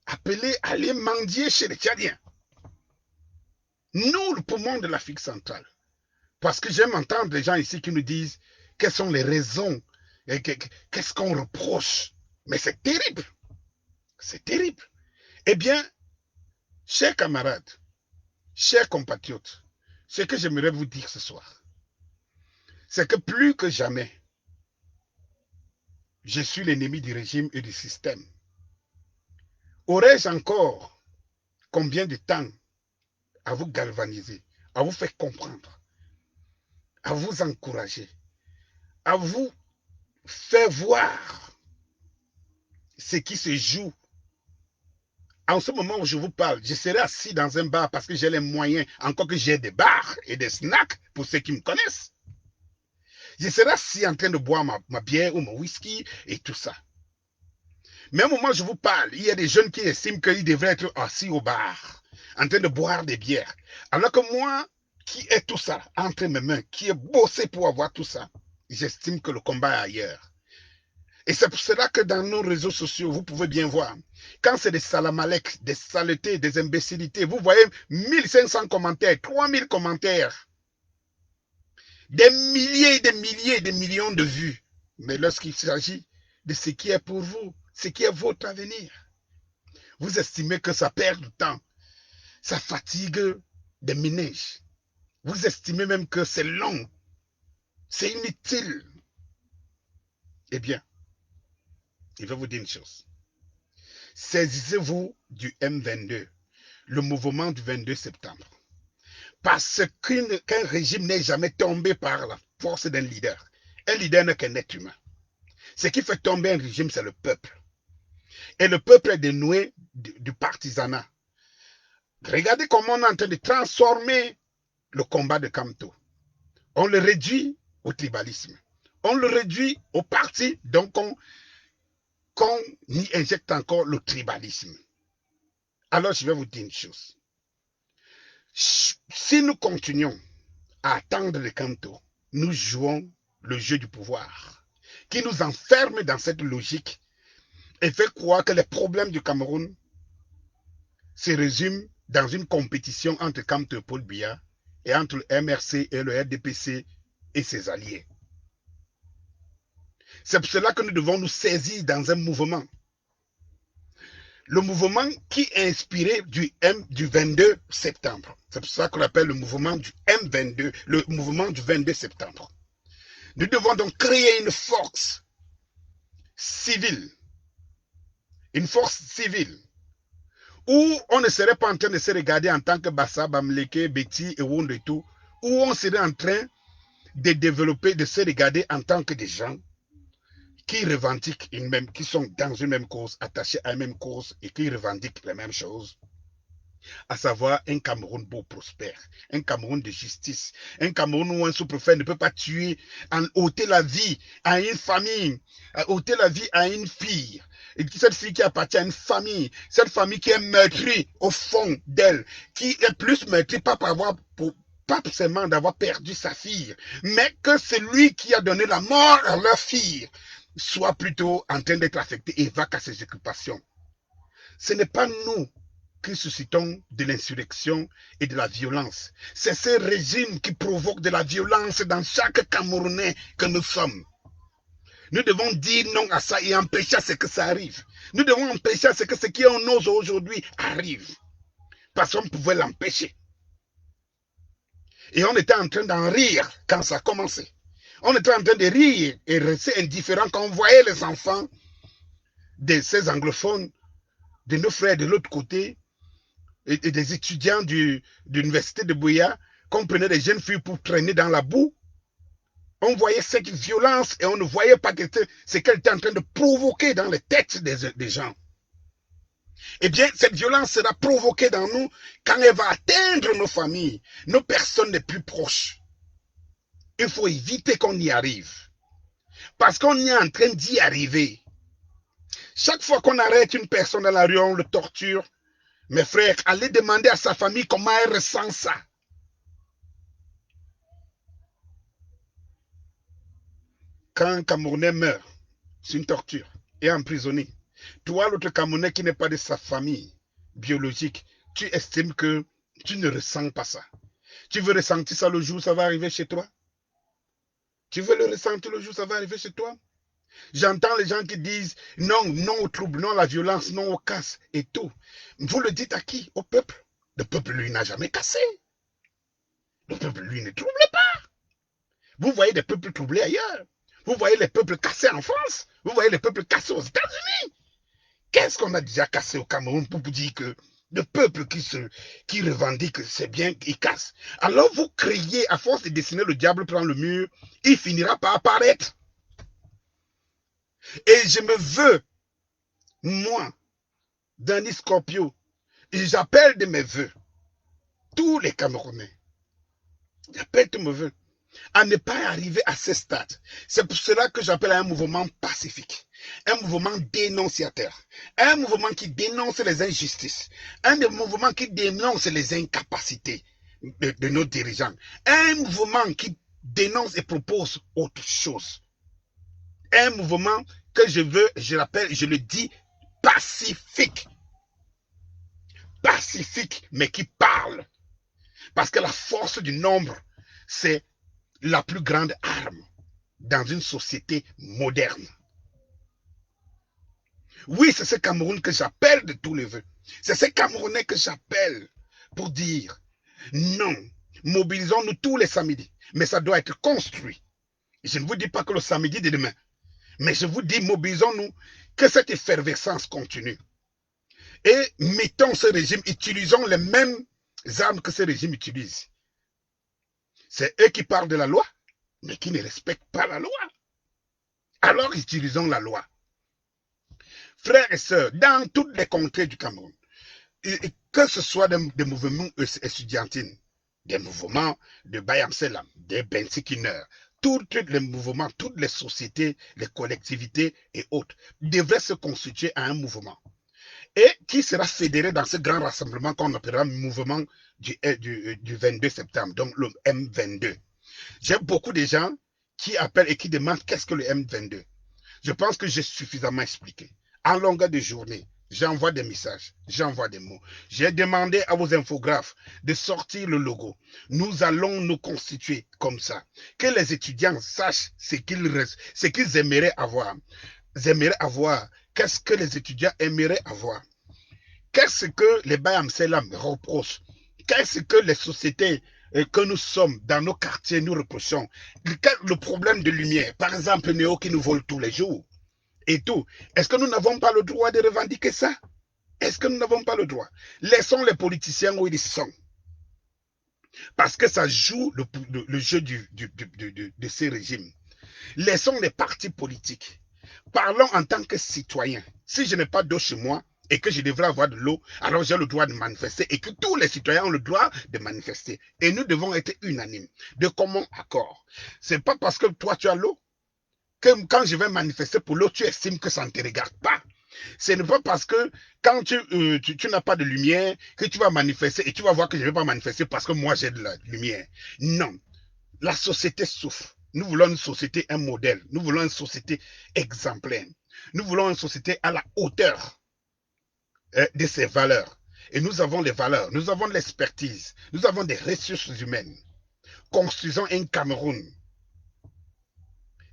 appelés à aller mendier chez les Tchadiens. Nous, le poumon de l'Afrique centrale. Parce que j'aime entendre les gens ici qui nous disent quelles sont les raisons, qu'est-ce qu'on reproche. Mais c'est terrible. C'est terrible. Eh bien, chers camarades, chers compatriotes, ce que j'aimerais vous dire ce soir, c'est que plus que jamais, je suis l'ennemi du régime et du système. Aurais-je encore combien de temps à vous galvaniser, à vous faire comprendre, à vous encourager, à vous faire voir ce qui se joue? En ce moment où je vous parle, je serai assis dans un bar parce que j'ai les moyens, encore que j'ai des bars et des snacks pour ceux qui me connaissent. Je serai assis en train de boire ma bière ou mon whisky et tout ça. Mais au moment où je vous parle, il y a des jeunes qui estiment qu'ils devraient être assis au bar, en train de boire des bières. Alors que moi, qui ai tout ça entre mes mains, qui ai bossé pour avoir tout ça, j'estime que le combat est ailleurs. Et c'est pour cela que dans nos réseaux sociaux, vous pouvez bien voir, quand c'est des salamalek, des saletés, des imbécilités, vous voyez 1500 commentaires, 3000 commentaires, des milliers, des milliers, des millions de vues. Mais lorsqu'il s'agit de ce qui est pour vous, ce qui est votre avenir, vous estimez que ça perd du temps, ça fatigue des ménages. Vous estimez même que c'est long, c'est inutile. Eh bien, je vais vous dire une chose. Saisissez-vous du M22, le mouvement du 22 septembre. Parce qu'un régime n'est jamais tombé par la force d'un leader. Un leader n'est qu'un être humain. Ce qui fait tomber un régime, c'est le peuple. Et le peuple est dénoué du partisanat. Regardez comment on est en train de transformer le combat de Kamto. On le réduit au tribalisme. On le réduit au parti, donc qu'on y injecte encore le tribalisme. Alors je vais vous dire une chose. Si nous continuons à attendre le Kamto, nous jouons le jeu du pouvoir, qui nous enferme dans cette logique et fait croire que les problèmes du Cameroun se résument dans une compétition entre Kamto et Paul Biya et entre le MRC et le RDPC et ses alliés. C'est pour cela que nous devons nous saisir dans un mouvement. Le mouvement qui est inspiré du 22 septembre. C'est pour ça qu'on appelle le mouvement du M22, le mouvement du 22 septembre. Nous devons donc créer une force civile, où on ne serait pas en train de se regarder en tant que Bassa, Bamleke, Betty et Wond et tout, où on serait en train de développer, de se regarder en tant que des gens qui revendiquent qui sont dans une même cause, attachés à une même cause et qui revendiquent les mêmes choses, à savoir un Cameroun beau prospère, un Cameroun de justice, un Cameroun où un sous-préfet ne peut pas tuer, ôter la vie à une famille, ôter la vie à une fille, et cette fille qui appartient à une famille, cette famille qui est meurtrie au fond d'elle, qui est plus meurtrie pas seulement d'avoir perdu sa fille, mais que celui qui a donné la mort à leur fille soit plutôt en train d'être affecté et va à ses occupations. Ce n'est pas nous qui suscitons de l'insurrection et de la violence. C'est ce régime qui provoque de la violence dans chaque Camerounais que nous sommes. Nous devons dire non à ça et empêcher à ce que ça arrive. Nous devons empêcher à ce que ce qui est en nous aujourd'hui arrive. Parce qu'on pouvait l'empêcher. Et on était en train d'en rire quand ça a commencé. On était en train de rire et rester indifférent quand on voyait les enfants de ces anglophones, de nos frères de l'autre côté, et des étudiants de l'université de Buea, qu'on prenait des jeunes filles pour traîner dans la boue. On voyait cette violence et on ne voyait pas ce qu'elle était en train de provoquer dans les têtes des gens. Eh bien, cette violence sera provoquée dans nous quand elle va atteindre nos familles, nos personnes les plus proches. Il faut éviter qu'on y arrive. Parce qu'on est en train d'y arriver. Chaque fois qu'on arrête une personne dans la rue, on le torture. Mes frères, allez demander à sa famille comment elle ressent ça. Quand un Camerounais meurt, c'est une torture, et emprisonné. Toi, l'autre Camerounais qui n'est pas de sa famille biologique, tu estimes que tu ne ressens pas ça. Tu veux ressentir ça le jour où ça va arriver chez toi? Tu veux le ressentir le jour où ça va arriver chez toi? J'entends les gens qui disent non, non au trouble, non à la violence, non au casse et tout. Vous le dites à qui? Au peuple. Le peuple, lui, n'a jamais cassé. Le peuple, lui, ne trouble pas. Vous voyez des peuples troublés ailleurs. Vous voyez les peuples cassés en France. Vous voyez les peuples cassés aux États-Unis. Qu'est-ce qu'on a déjà cassé au Cameroun pour vous dire que le peuple qui revendique c'est bien, il casse. Alors vous criez, à force de dessiner le diable prend le mur, il finira par apparaître. Et je me veux, moi, Danny Scorpio, et j'appelle de mes voeux tous les Camerounais. J'appelle tous mes voeux à ne pas arriver à ce stade. C'est pour cela que j'appelle à un mouvement pacifique, un mouvement dénonciateur, un mouvement qui dénonce les injustices, un mouvement qui dénonce les incapacités de nos dirigeants, un mouvement qui dénonce et propose autre chose. Un mouvement que je veux, je l'appelle, je le dis, pacifique. Pacifique, mais qui parle. Parce que la force du nombre, c'est la plus grande arme dans une société moderne. Oui, c'est ce Cameroun que j'appelle de tous les vœux. C'est ce Camerounais que j'appelle pour dire non, mobilisons-nous tous les samedis, mais ça doit être construit. Je ne vous dis pas que le samedi de demain, mais je vous dis mobilisons-nous, que cette effervescence continue. Et mettons ce régime, utilisons les mêmes armes que ce régime utilise. C'est eux qui parlent de la loi, mais qui ne respectent pas la loi. Alors utilisons la loi. Frères et sœurs, dans toutes les contrées du Cameroun, que ce soit des mouvements étudiantines, des mouvements de Bayam Selam, des Bensikiner, tous les mouvements, toutes les sociétés, les collectivités et autres devraient se constituer à un mouvement. Et qui sera fédéré dans ce grand rassemblement qu'on appellera le mouvement du 22 septembre, donc le M22. J'ai beaucoup de gens qui appellent et qui demandent qu'est-ce que le M22. Je pense que j'ai suffisamment expliqué. En longueur de journée, j'envoie des messages, j'envoie des mots. J'ai demandé à vos infographes de sortir le logo. Nous allons nous constituer comme ça. Que les étudiants sachent ce qu'ils aimeraient avoir. Qu'est-ce que les étudiants aimeraient avoir? qu'est-ce que les Bayam Selam reprochent? Qu'est-ce que les sociétés que nous sommes dans nos quartiers nous reprochons? Le problème de lumière, par exemple, Néo qui nous vole tous les jours et tout. Est-ce que nous n'avons pas le droit de revendiquer ça? Est-ce que nous n'avons pas le droit? Laissons les politiciens où ils sont. Parce que ça joue le jeu de ces régimes. Laissons les partis politiques. Parlons en tant que citoyens. Si je n'ai pas d'eau chez moi et que je devrais avoir de l'eau, alors j'ai le droit de manifester et que tous les citoyens ont le droit de manifester. Et nous devons être unanimes. De commun accord. C'est pas parce que toi tu as l'eau que quand je vais manifester pour l'eau, tu estimes que ça ne te regarde pas. Ce n'est pas parce que quand tu n'as pas de lumière que tu vas manifester et tu vas voir que je ne vais pas manifester parce que moi j'ai de la lumière. Non. La société souffre. Nous voulons une société, un modèle. Nous voulons une société exemplaire. Nous voulons une société à la hauteur de ses valeurs. Et nous avons les valeurs, nous avons l'expertise, nous avons des ressources humaines. Construisons un Cameroun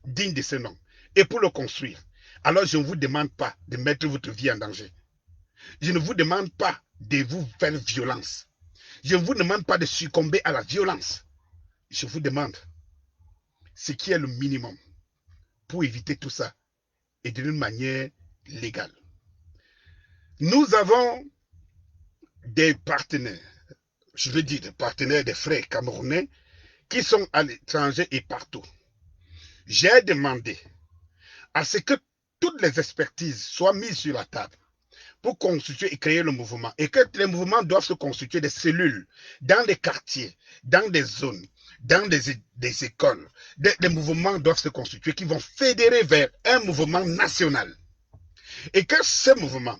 digne de ce nom. Et pour le construire, alors je ne vous demande pas de mettre votre vie en danger. Je ne vous demande pas de vous faire violence. Je ne vous demande pas de succomber à la violence. Je vous demande ce qui est le minimum pour éviter tout ça et d'une manière légale. Nous avons des partenaires, je veux dire des partenaires, des frères camerounais qui sont à l'étranger et partout. J'ai demandé à ce que toutes les expertises soient mises sur la table pour constituer et créer le mouvement. Et que les mouvements doivent se constituer des cellules dans des quartiers, dans des zones, dans des écoles. Des mouvements doivent se constituer qui vont fédérer vers un mouvement national. Et que ce mouvement,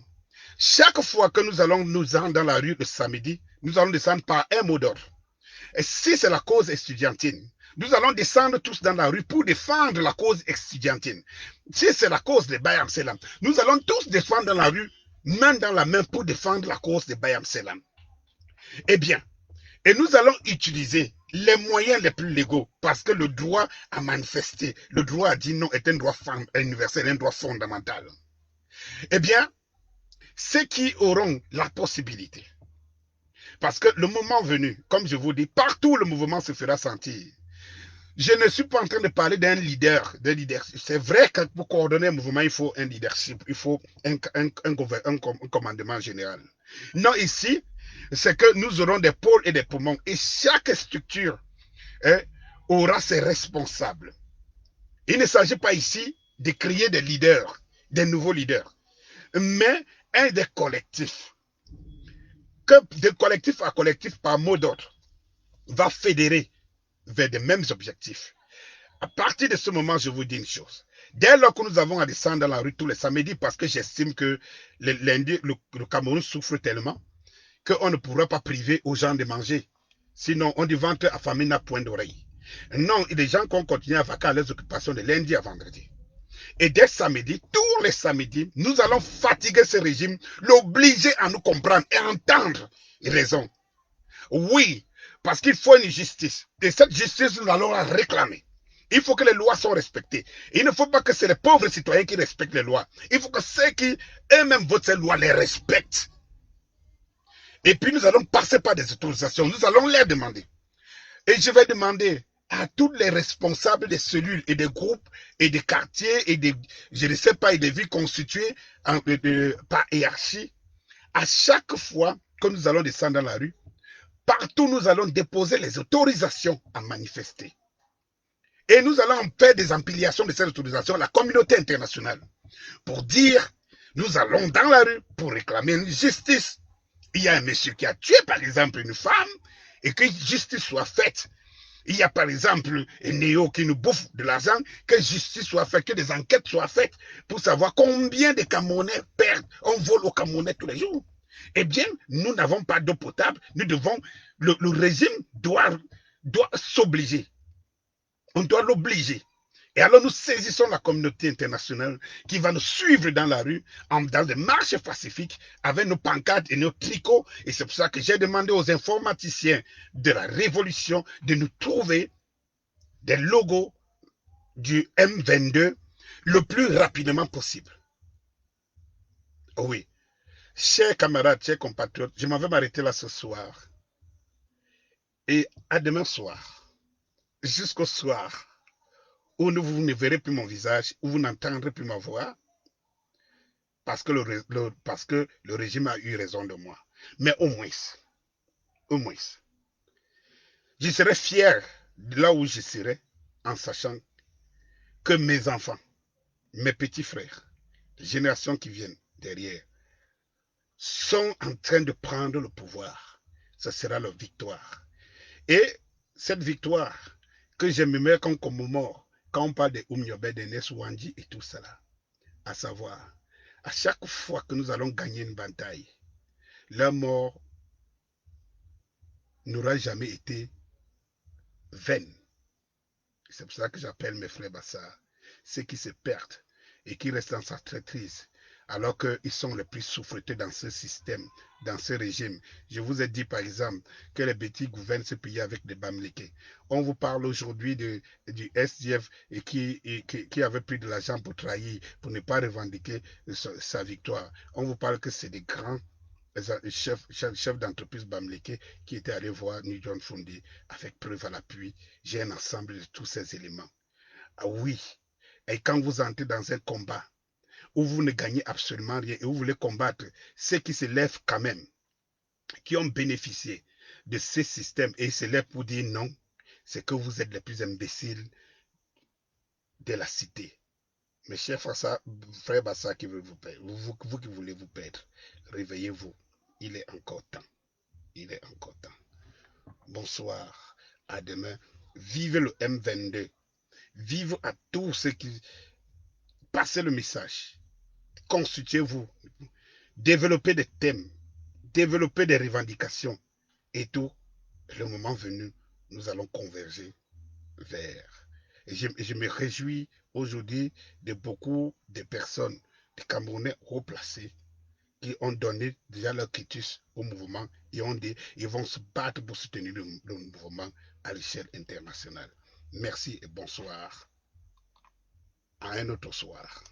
chaque fois que nous allons dans la rue le samedi, nous allons descendre par un mot d'ordre. Et si c'est la cause estudiantine, nous allons descendre tous dans la rue pour défendre la cause estudiantine. Si c'est la cause des Bayam Selam, nous allons tous défendre dans la rue, main dans la main pour défendre la cause des Bayam Selam. Eh bien, et nous allons utiliser les moyens les plus légaux parce que le droit à manifester, le droit à dire non est un droit universel, un droit fondamental. Eh bien, ceux qui auront la possibilité, parce que le moment venu, comme je vous dis, partout le mouvement se fera sentir. Je ne suis pas en train de parler d'un leader, C'est vrai que pour coordonner un mouvement, il faut un leadership, il faut un commandement général. Non, ici, c'est que nous aurons des pôles et des poumons. Et chaque structure aura ses responsables. Il ne s'agit pas ici de créer des leaders, des nouveaux leaders, mais un des collectifs. Que de collectif à collectif, par mot d'ordre, va fédérer vers les mêmes objectifs. À partir de ce moment, je vous dis une chose. Dès lors que nous avons à descendre dans la rue tous les samedis, parce que j'estime que le Cameroun souffre tellement qu'on ne pourra pas priver aux gens de manger. Sinon, on dit ventre affamé n'a point d'oreille. Non, il y a des gens qui ont continué à vaquer à leurs occupations de lundi à vendredi. Et dès samedi, tous les samedis, nous allons fatiguer ce régime, l'obliger à nous comprendre et à entendre raison. Oui, parce qu'il faut une justice. Et cette justice, nous allons la réclamer. Il faut que les lois soient respectées. Il ne faut pas que c'est les pauvres citoyens qui respectent les lois. Il faut que ceux qui eux-mêmes votent ces lois les respectent. Et puis nous allons passer par des autorisations. Nous allons les demander. Et je vais demander à tous les responsables des cellules et des groupes et des quartiers et des, je ne sais pas, et des villes constituées par hiérarchie, à chaque fois que nous allons descendre dans la rue, partout nous allons déposer les autorisations à manifester. Et nous allons faire des ampliations de ces autorisations à la communauté internationale pour dire, nous allons dans la rue pour réclamer une justice. Il y a un monsieur qui a tué par exemple une femme et que justice soit faite. Il y a par exemple un néo qui nous bouffe de l'argent, que justice soit faite, que des enquêtes soient faites pour savoir combien de Camerounais perdent. On vole aux Camerounais tous les jours. Eh bien, nous n'avons pas d'eau potable. Nous devons, le régime doit s'obliger. On doit l'obliger. Et alors nous saisissons la communauté internationale qui va nous suivre dans la rue, dans des marches pacifiques, avec nos pancartes et nos tricots. Et c'est pour ça que j'ai demandé aux informaticiens de la Révolution de nous trouver des logos du M22 le plus rapidement possible. Oui. Chers camarades, chers compatriotes, je m'en vais m'arrêter là ce soir. Et à demain soir, jusqu'au soir, où vous ne verrez plus mon visage, où vous n'entendrez plus ma voix, parce que le régime a eu raison de moi. Mais au moins, je serai fier de là où je serai, en sachant que mes enfants, mes petits frères, les générations qui viennent derrière, sont en train de prendre le pouvoir. Ce sera leur victoire. Et cette victoire que j'aimerais qu'on commémore quand on parle de Oumyobé, de Nesouanji et tout cela, à savoir, à chaque fois que nous allons gagner une bataille, leur mort n'aura jamais été vaine. C'est pour ça que j'appelle mes frères Bassar, ceux qui se perdent et qui restent dans sa traîtrise, alors qu'ils sont les plus souffretés dans ce système, dans ce régime. Je vous ai dit par exemple que les bêtis gouvernent ce pays avec des Bamlékés. On vous parle aujourd'hui du SDF et qui avait pris de l'argent pour trahir, pour ne pas revendiquer sa victoire. On vous parle que c'est des grands chef d'entreprise Bamléké qui était allé voir New John Fundi avec preuve à l'appui. J'ai un ensemble de tous ces éléments. Ah oui, et quand vous entrez dans un combat où vous ne gagnez absolument rien et où vous voulez combattre ceux qui se lèvent quand même, qui ont bénéficié de ces systèmes et se lèvent pour dire non, c'est que vous êtes les plus imbéciles de la cité. Mes chers frères Bassa qui veulent vous perdre, vous qui voulez vous perdre, réveillez-vous. Il est encore temps. Il est encore temps. Bonsoir, à demain. Vive le M22. Vive à tous ceux qui passent le message. Constituez-vous. Développez des thèmes. Développez des revendications. Et tout, le moment venu, nous allons converger vers. Et je me réjouis aujourd'hui de beaucoup de personnes, des Camerounais haut placés, qui ont donné déjà leur quitus au mouvement et ont dit qu'ils vont se battre pour soutenir le mouvement à l'échelle internationale. Merci et bonsoir. À un autre soir.